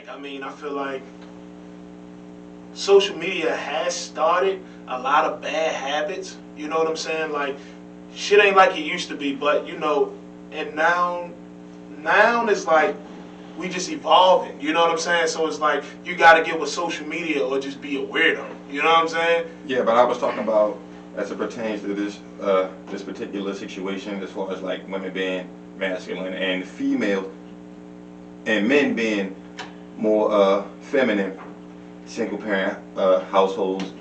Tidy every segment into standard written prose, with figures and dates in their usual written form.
Like, I mean, I feel like social media has started a lot of bad habits. You know what I'm saying? Like, shit ain't like it used to be, but you know, and now it's like we just evolving. You know what I'm saying? So it's like you got to get with social media or just be a weirdo. You know what I'm saying? Yeah, but I was talking about as it pertains to this particular situation, as far as like women being masculine and females and men being more feminine, single parent households,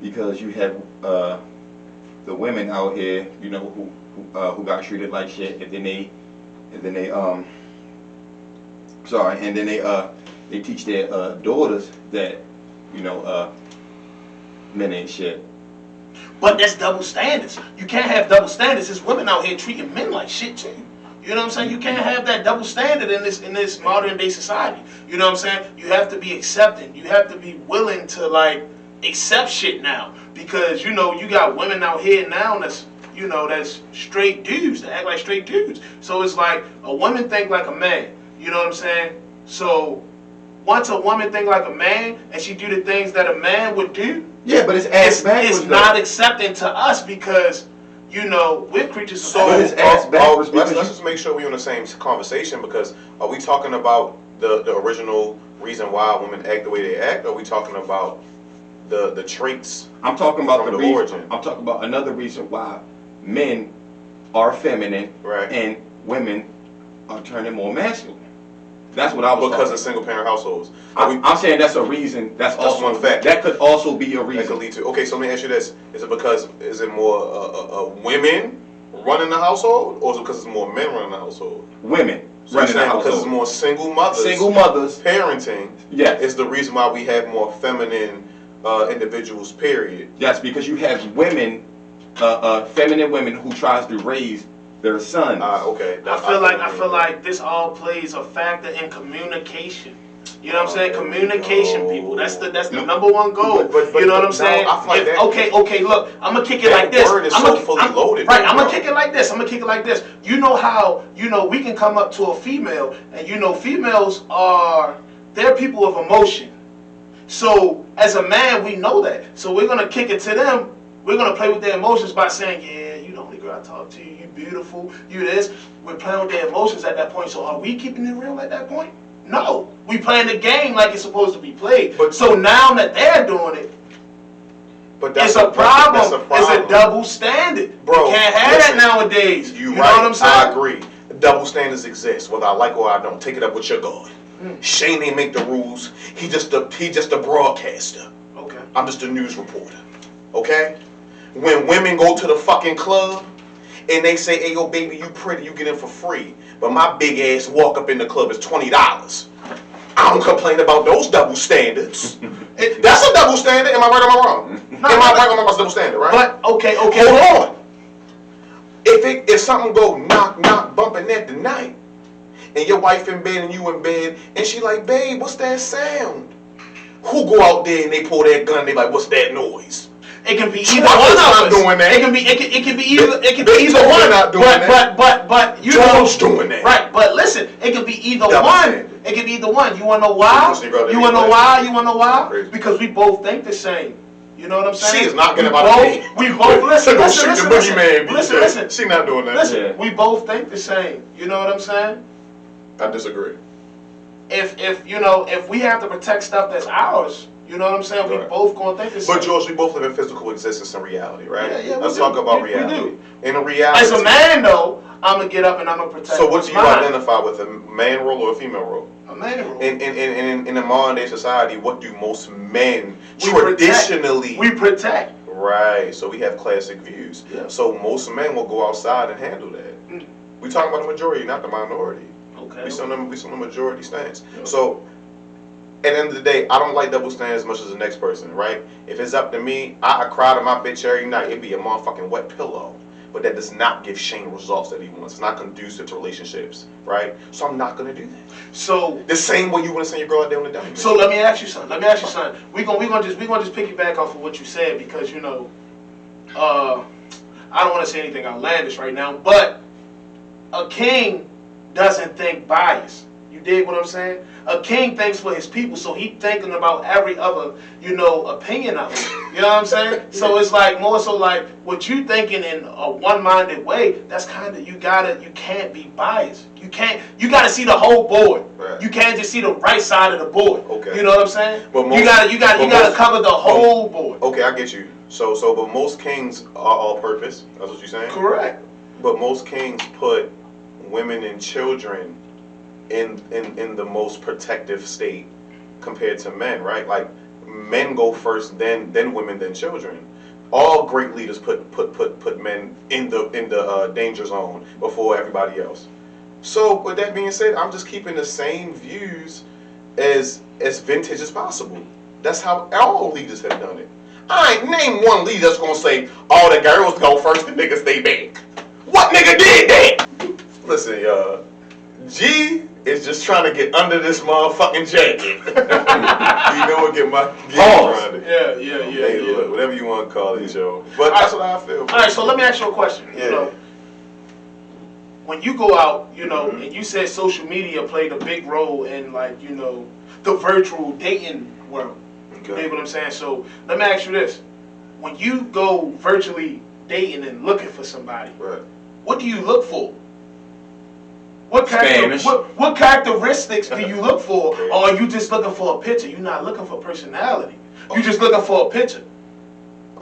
because you have the women out here, you know, who got treated like shit, and then they they teach their daughters that, you know, men ain't shit. But that's double standards. You can't have double standards. There's women out here treating men like shit too. You know what I'm saying? You can't have that double standard in this modern day society. You know what I'm saying? You have to be accepting. You have to be willing to like accept shit now, because you know you got women out here now that's, you know, that's straight dudes that act like straight dudes. So it's like a woman think like a man. You know what I'm saying? So once a woman think like a man and she do the things that a man would do, yeah, but it's not accepting to us, because you know we're creatures of so habit. let's just make sure we're on the same conversation, because are we talking about the original reason why women act the way they act, or are we talking about the traits? I'm talking about from the the reason. origin. I'm talking about another reason why men are feminine, Right. and women are turning more masculine. That's what I was Because talking of single parent households. I'm saying that's a reason. That's also one fact. That could also be a That reason. could lead to. Okay, so let me ask you this: is it more women running the household, or is it because it's more men running the household? Women So running the because it's household. more single mothers. Single mothers. Parenting. Yes. Is the reason why we have more feminine individuals. Period. Yes, because you have women, feminine women who tries to raise their sons. Okay. I feel like this all plays a factor in communication. You know what I'm saying? Communication, people. That's the number one goal. But you know what I'm saying? I feel like Okay. Look, I'm gonna kick it like this. Word is I'm so fully loaded. Right. I'm gonna kick it like this. You know how we can come up to a female, and females they're people of emotion. So as a man, we know that. So we're gonna kick it to them. We're gonna play with their emotions by saying, "Yeah, you the only girl I talk to. You beautiful. You this." We're playing with their emotions at that point. So are we keeping it real at that point? No. We playing the game like it's supposed to be played. But so now that they're doing it, that's it's a problem. It's a double standard. Bro, you can't have that nowadays. You know right. what I'm saying? I agree. Double standards exist, whether I like or I don't. Take it up with your God. Shane ain't make the rules. He just a broadcaster. Okay. I'm just a news reporter. Okay? When women go to the fucking club and they say, "Hey, yo, baby, you pretty, you get in for free," but my big ass walk up in the club is $20. I don't complain about those double standards. That's a double standard. Am I right or am I wrong? No, am I right or am I wrong? That's a double standard, right? But okay. Hold on. If something go knock bumping at the night, and your wife in bed and you in bed, and she like, "Babe, what's that sound?" Who go out there and they pull that gun? They like, "What's that noise?" It can be either one of us. Doing that. It can be either one. Not doing that. But you Joel's doing that. Right, but listen, it can be either Double one. standard. It can be either one. You wanna know why? You wanna know why? Crazy. Because we both think the same. You know what I'm saying? She is not getting about it. We both listen. Listen. She not doing that. Listen, we both think the same. You know what I'm saying? I disagree. If we have to protect stuff that's ours, you know what I'm saying? We both gonna think the same. But George, we both live in physical existence in reality, right? Yeah, Let's talk about reality. In a reality, as a man, though, I'm gonna get up and I'm gonna protect. So what do you mine. identify with, a man role or a female role? A man role. In a modern day society, what do most men traditionally? We protect. Right. So we have classic views. Yeah. So most men will go outside and handle that. We talking about the majority, not the minority. Okay. We on the majority stance. Yeah. So at the end of the day, I don't like double standards as much as the next person, right? If it's up to me, I cry to my bitch every night. It'd be a motherfucking wet pillow. But that does not give Shane results that he wants. It's not conducive to relationships, right? So I'm not gonna do that. So the same way you want to send your girl out there on the dummy. So let me ask you something. We gonna just piggyback off of what you said, because I don't want to say anything outlandish right now, but a king doesn't think bias. You dig what I'm saying? A king thinks for his people, so he thinking about every other, opinion of it. You know what I'm saying? So it's like more so like what you thinking in a one-minded way. That's kind of you can't be biased. You gotta see the whole board. Right. You can't just see the right side of the board. Okay. You know what I'm saying? But You gotta cover the whole board. Okay, I get you. So but most kings are all purpose. That's what you're saying? Correct. But most kings put women and children in the most protective state compared to men, right? Like men go first, then women, then children. All great leaders put men in the danger zone before everybody else. So with that being said, I'm just keeping the same views as vintage as possible. That's how all leaders have done it. I ain't name one leader that's gonna say all the girls go first, the niggas stay back. What nigga did that? Listen, y'all. G is just trying to get under this motherfucking jacket. You know what? Get around it. Yeah. Hey, look, whatever you want to call it, yo. But that's what I feel. All right, so let me ask you a question. Yeah. When you go out, and you said social media played a big role in, like, the virtual dating world. Okay. You know what I'm saying? So let me ask you this: when you go virtually dating and looking for somebody, Right. what do you look for? What Spanish. what characteristics do you look for, or are you just looking for a picture? You're not looking for personality. You're just looking for a picture.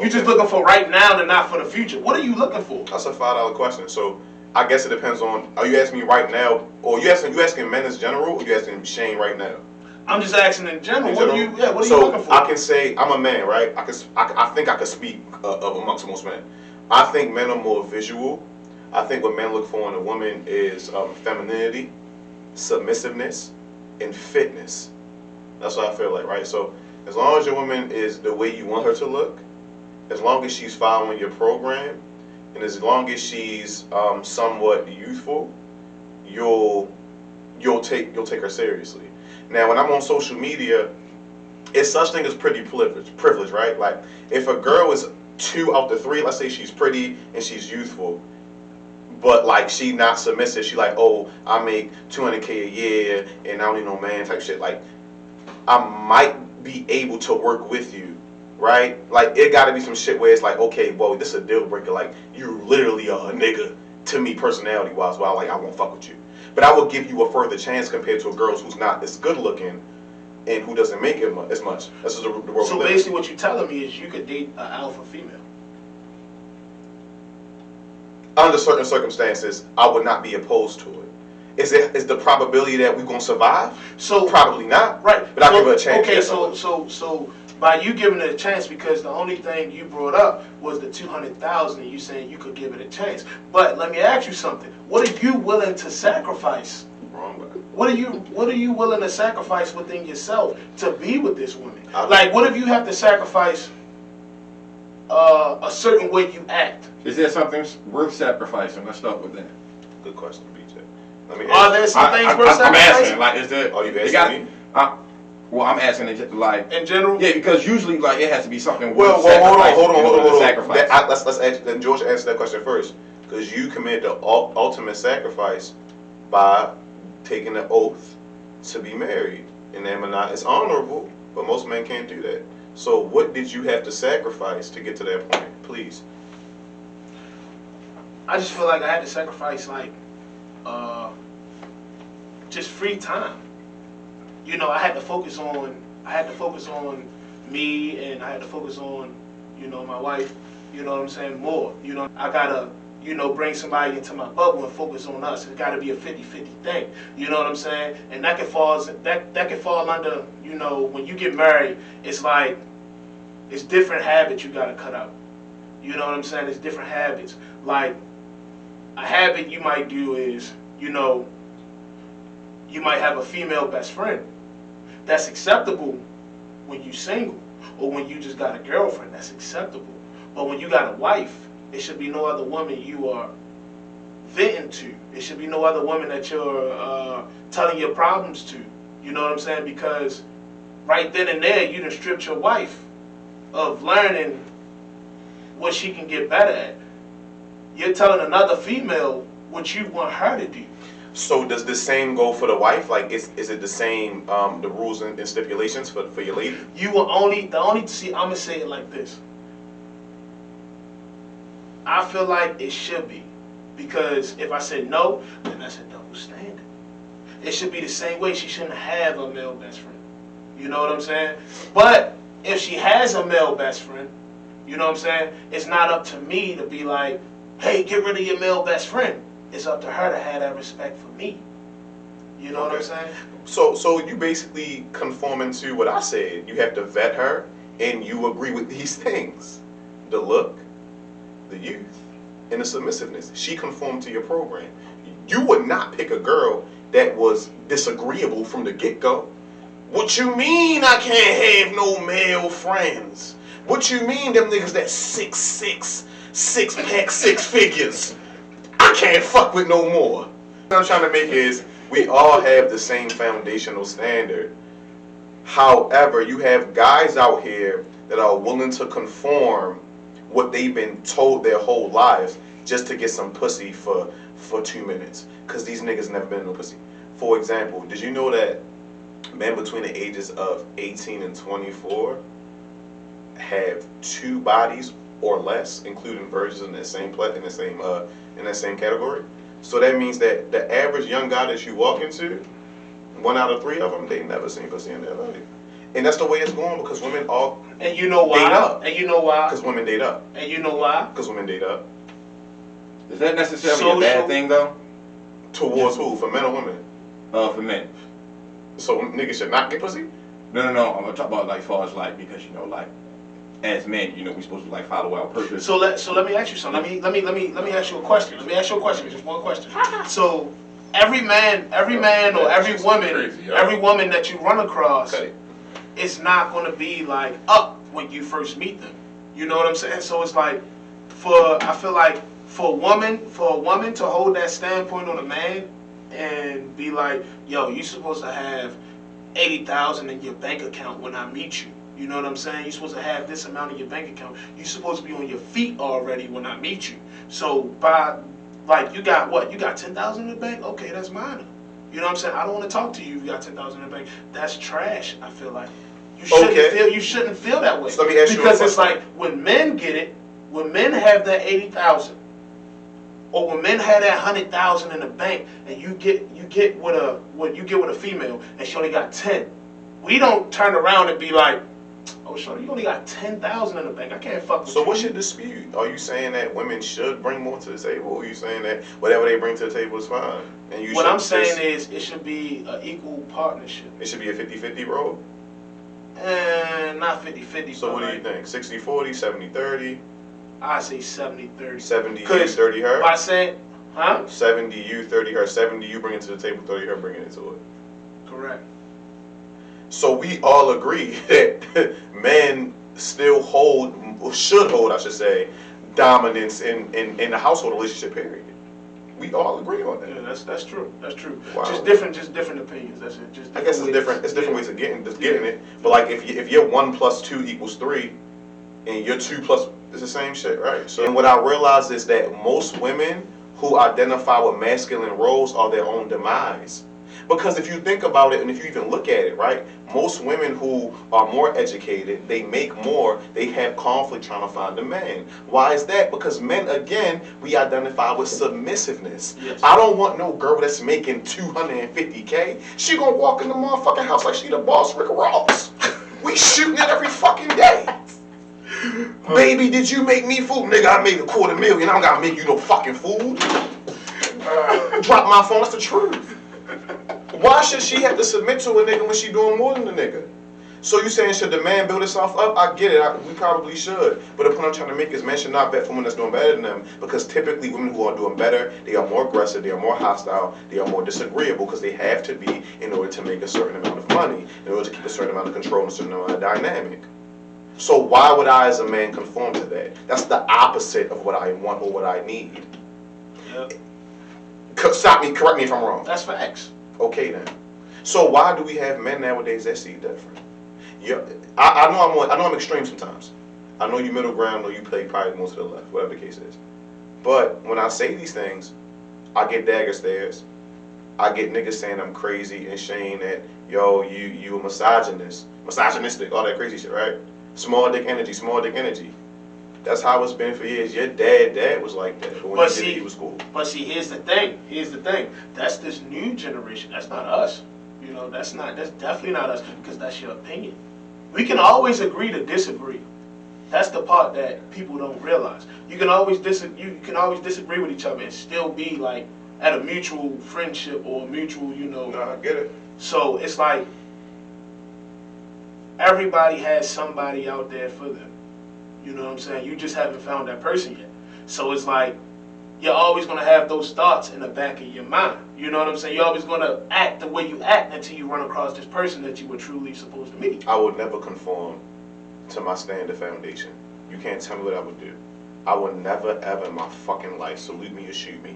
You're just looking for right now and not for the future. What are you looking for? That's a $5 question. So I guess it depends on. Are you asking me right now, or you asking men as general, or you asking Shane right now? I'm just asking in general. What are you looking for? So I can say I'm a man, right? I think I could speak amongst most men. I think men are more visual. I think what men look for in a woman is femininity, submissiveness, and fitness. That's what I feel like, right? So as long as your woman is the way you want her to look, as long as she's following your program, and as long as she's somewhat youthful, you'll take her seriously. Now, when I'm on social media, it's such thing as pretty privilege, right? Like if a girl is 2 out of 3, let's say she's pretty and she's youthful, but like she not submissive, she like, oh, I make $200K a year and I don't need no man type shit. Like I might be able to work with you, right? Like it gotta be some shit where it's like, okay, well, this is a deal breaker. Like you literally are a nigga to me personality wise. Well, like I won't fuck with you, but I will give you a further chance compared to a girl who's not as good looking and who doesn't make it as much. This is the world. So basically, what you're telling me is you could date an alpha female. Under certain circumstances, I would not be opposed to it. Is the probability that we're gonna survive? So probably not. Right. But I'll give her a chance. Okay, Yes, so by you giving it a chance, because the only thing you brought up was the 200,000, and you saying you could give it a chance. But let me ask you something. What are you willing to sacrifice? Wrong way. What are you willing to sacrifice within yourself to be with this woman? I- Like, what if you have to sacrifice a certain way you act? Is there something worth sacrificing? Let's start with that. Good question, BJ. Let me Are ask there some things worth I'm sacrificing? asking, like, is there? Are you asking me? Well, I'm asking it like. In general? Yeah, because usually, like, it has to be something Well, worth hold sacrificing. on. Sacrifice. Let's let George answer that question first, because you committed the ultimate sacrifice by taking the oath to be married, and then it's honorable, but most men can't do that. So, what did you have to sacrifice to get to that point? Please. I just feel like I had to sacrifice just free time. I had to focus on me, and I had to focus on my wife. You know what I'm saying? More. I gotta bring somebody into my bubble and focus on us. It's gotta be a 50-50 thing. You know what I'm saying? And that can fall under when you get married. It's like it's different habits you gotta cut out. You know what I'm saying? It's different habits. Like a habit you might do is you might have a female best friend. That's acceptable when you single, or when you just got a girlfriend. That's acceptable. But when you got a wife, it should be no other woman you are venting to. It should be no other woman that you're telling your problems to. You know what I'm saying? Because right then and there, you done stripped your wife of learning what she can get better at. You're telling another female what you want her to do. So does the same go for the wife? Like, is it the same, the rules and stipulations for your lady? You will see, I'm gonna say it like this. I feel like it should be. Because if I said no, then that's a double standard. It should be the same way. She shouldn't have a male best friend. You know what I'm saying? But if she has a male best friend, you know what I'm saying? It's not up to me to be like, hey, get rid of your male best friend. It's up to her to have that respect for me. You know what I'm saying? So you basically conforming to what I said. You have to vet her, and you agree with these things: the look, the youth, and the submissiveness. She conformed to your program. You would not pick a girl that was disagreeable from the get-go. What you mean I can't have no male friends? What you mean them niggas that 6'6", 6-pack, 6 figures? I can't fuck with no more. What I'm trying to make is, we all have the same foundational standard. However, you have guys out here that are willing to conform what they've been told their whole lives just to get some pussy for 2 minutes. Cause these niggas never been in no pussy. For example, did you know that men between the ages of 18 and 24 have 2 bodies or less, including virgins in that same category? So that means that the average young guy that you walk into, 1 out of 3 of them, they never seen pussy in their life. And that's the way it's going, because women all and you know why? date up. And you know why? Because women date up. And you know why? Because women date up. Is that necessarily a bad thing though? Towards who? For men or women? For men. So niggas should not get pussy? No. I'm gonna talk about like far as like, because you know, like as men, you know, we supposed to like follow our purpose. So let me ask you something. Let me ask you a question. Let me ask you a question. Just one question. So every man or every woman that you run across, it's not going to be like up when you first meet them. You know what I'm saying? So it's like, I feel like for a woman to hold that standpoint on a man and be like, yo, you supposed to have 80,000 in your bank account when I meet you. You know what I'm saying? You're supposed to have this amount in your bank account. You're supposed to be on your feet already when I meet you. So by, like, you got what? You got 10,000 in the bank? Okay, that's minor. You know what I'm saying? I don't want to talk to you if you got 10,000 in the bank. That's trash, I feel like. You shouldn't feel that way. So let me ask you because it's like, when men get it, when men have that 80,000, or when men have that 100,000 in the bank, and you get with a female, and she only got 10, we don't turn around and be like, oh, shorty, you only got 10,000 in the bank. I can't fuck with you. So what's your dispute? Are you saying that women should bring more to the table, or are you saying that whatever they bring to the table is fine? And what I'm saying is, it should be an equal partnership. It should be a 50-50 role? Not 50-50. So what do you think? 60-40, 70-30? I say 70-30. 70 you, 30 her? By saying, huh? 70 you, 30 her. 70 you bring it to the table, 30 her bringing it to it. Correct. So we all agree that men still should hold, I should say, dominance in the household relationship period. We all agree on that. Yeah, that's true. That's true. Wow. Just different opinions. That's it. Just I guess it's different. It's different ways of getting it. But like if you're 1 + 2 = 3, and you're 2 + it's the same shit, right? So and what I realize is that most women who identify with masculine roles are their own demise. Because if you think about it, and if you even look at it, right, most women who are more educated, they make more, they have conflict trying to find a man. Why is that? Because men, again, we identify with submissiveness. Yes. I don't want no girl that's making $250K. She gonna walk in the motherfucking house like she the boss, Rick Ross. We shooting it every fucking day. Baby, did you make me food? Nigga, I made $250,000. I don't gotta make you no fucking food. Drop my phone, that's the truth. Why should she have to submit to a nigga when she doing more than a nigga? So you saying, should the man build himself up? I get it, we probably should. But the point I'm trying to make is men should not bet for women that's doing better than them, because typically women who are doing better, they are more aggressive, they are more hostile, they are more disagreeable, because they have to be in order to make a certain amount of money, in order to keep a certain amount of control and a certain amount of dynamic. So why would I as a man conform to that? That's the opposite of what I want or what I need. Yep. Stop me, correct me if I'm wrong. That's facts. Okay then. So why do we have men nowadays that see different? Yeah, I know I'm extreme sometimes. I know you middle ground, or you play probably most of the left, whatever the case is. But when I say these things, I get dagger stares. I get niggas saying I'm crazy and saying that, yo, you a misogynistic, all that crazy shit, right? Small dick energy. That's how it's been for years. Your dad was like that, but when he did it, he was cool. But see, here's the thing. That's this new generation. That's not us. You know, that's definitely not us, because that's your opinion. We can always agree to disagree. That's the part that people don't realize. You can always disagree with each other and still be like at a mutual friendship or mutual, you know. No, I get it. So it's like everybody has somebody out there for them. You know what I'm saying? You just haven't found that person yet. So it's like you're always gonna have those thoughts in the back of your mind. You know what I'm saying? You're always gonna act the way you act until you run across this person that you were truly supposed to meet. I would never conform to my standard foundation. You can't tell me what I would do. I would never ever in my fucking life, salute me or shoot me,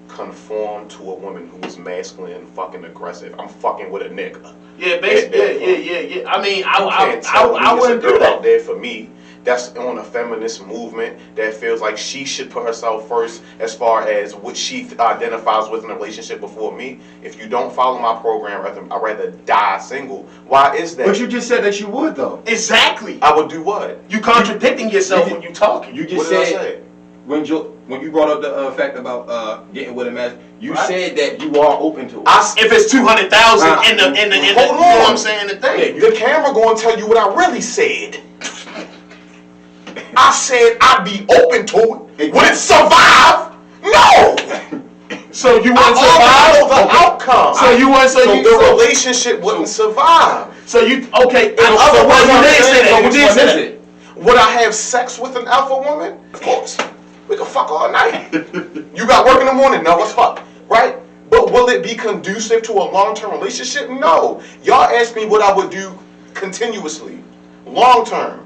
conform to a woman who is masculine and fucking aggressive. I'm fucking with a nigga. Yeah, basically, yeah. I mean, I wouldn't do girl that. out there for me that's on a feminist movement that feels like she should put herself first as far as what she identifies with in a relationship before me. If you don't follow my program, I'd rather die single. Why is that? But you just said that you would, though. Exactly. I would do what? You contradicting yourself when you talking. You just What did I said say? when you brought up the fact about getting with a man, you Right. said that you are open to it. If it's 200,000 in the Hold you know on. what I'm saying, the thing. The camera gonna tell you what I really said. I said I'd be open to it. Would it survive? No. So you I want to already know survive? the outcome. So you want the relationship wouldn't survive. So you okay? In other words, you did say that. You Which did one say is that. it? Would I have sex with an alpha woman? Of course. We can fuck all night. You got work in the morning? No, let's fuck. Right? But will it be conducive to a long-term relationship? No. Y'all ask me what I would do continuously, long-term.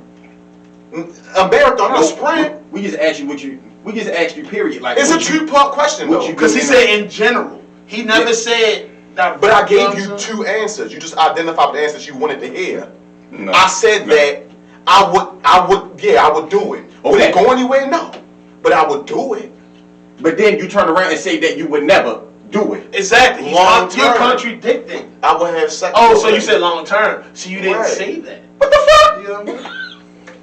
A marathon, not a sprint. We just asked you what you. We just asked you. Period. Like It's a what you- two-part question, what though. you Because he said in general. He never Yeah. said that. But I gave know you what I'm saying? two answers. You just identified the answers you wanted to hear. No. I said that I would do it. Would Okay. it go anywhere? No. But I would do it. But then you turn around and say that you would never do it. Exactly. Long You're term. contradicting. I would have sex. Oh, with so you her. said long term. So you didn't Right. say that. What the fuck? You know what I mean?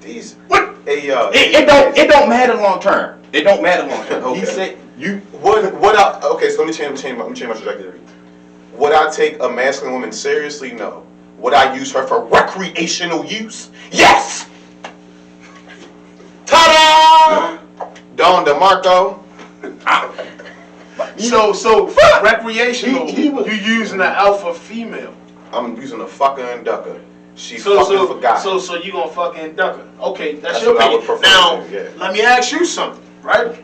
These. What? Hey, It don't matter long term. It don't matter long term. Okay. He said you. Okay, so let me change my trajectory. Would I take a masculine woman seriously? No. Would I use her for recreational use? Yes! Ta-da! Don DeMarco. So recreational. He was- You using an alpha female. I'm using a fucker and ducker. She So fucking forgot. So you gonna fucking duck her? Okay, that's That's your what I opinion. would prefer Now to do, yeah. let me ask you something, right?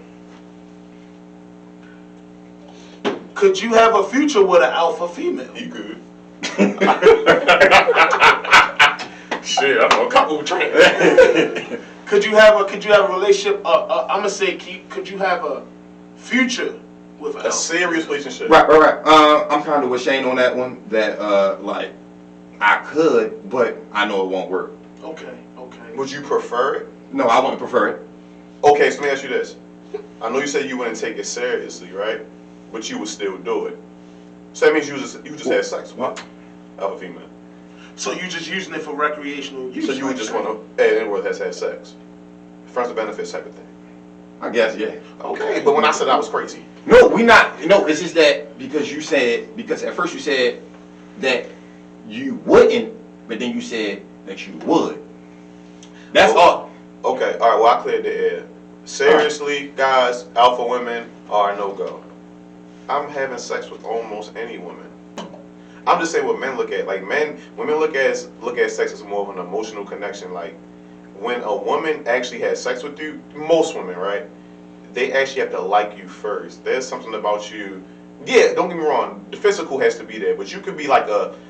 Could you have a future with an alpha female? You could. Shit, I'm on a couple of trains. Could you have a relationship? I'm gonna say, could you have a future with an A alpha? serious relationship. Right. I'm kind of with Shane on that one. That like I could, but I know it won't work. Okay. Would you prefer it? No, I wouldn't prefer it. Okay, so let me ask you this. I know you said you wouldn't take it seriously, right? But you would still do it. So that means you just had sex with What? a female. So you just using it for recreational use? So you would just want to, in other words, has had sex. Friends with benefits type of thing. I guess yeah. Okay, but when I said I was crazy. No, we not. No, it's just that because at first you said that you wouldn't, but then you said that you would. That's all. Okay, all right, well, I cleared the air. Seriously, guys, alpha women are a no-go. I'm having sex with almost any woman. I'm just saying what men look at. Like women look at sex as more of an emotional connection. Like when a woman actually has sex with you, most women, right? They actually have to like you first. There's something about you. Yeah, don't get me wrong. The physical has to be there, but you could be like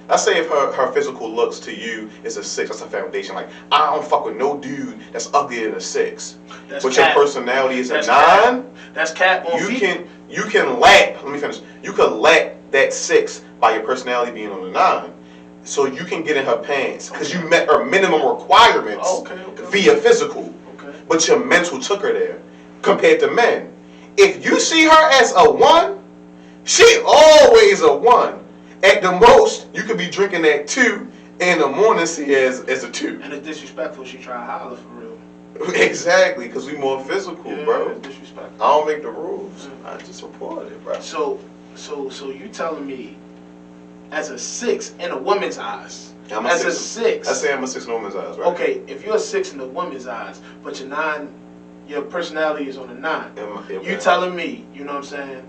let's say if her physical looks to you is a 6, that's a foundation. Like I don't fuck with no dude that's uglier than a 6. That's But cap. your personality is That's a 9. That's cap on feet. You can lack. Let me finish. You can lack that 6 by your personality being on the 9, so you can get in her pants because you met her minimum requirements Okay. via physical, Okay. but your mental took her there. Compared to men, if you see her as a 1, She always a 1. At the most, you could be drinking at 2 in the morning, see as a 2. And it's disrespectful. She try to holler for real. Exactly, because we more physical, Yeah, bro. it's disrespectful. I don't make the rules. I just report it, bro. So you telling me, as a 6 in a woman's eyes, I'm as a 6. I say I'm a 6 in a woman's eyes, right? Okay, if you're a 6 in a woman's eyes, but your personality is on a 9. You telling me, you know what I'm saying?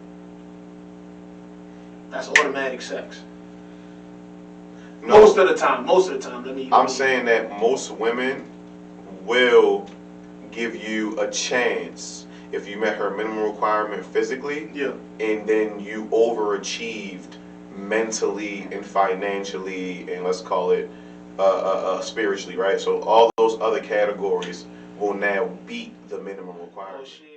That's automatic sex. No, Most of the time. I'm saying that most women will give you a chance if you met her minimum requirement physically, Yeah. and then you overachieved mentally and financially, and let's call it spiritually, right? So all those other categories will now beat the minimum requirement. Oh, shit.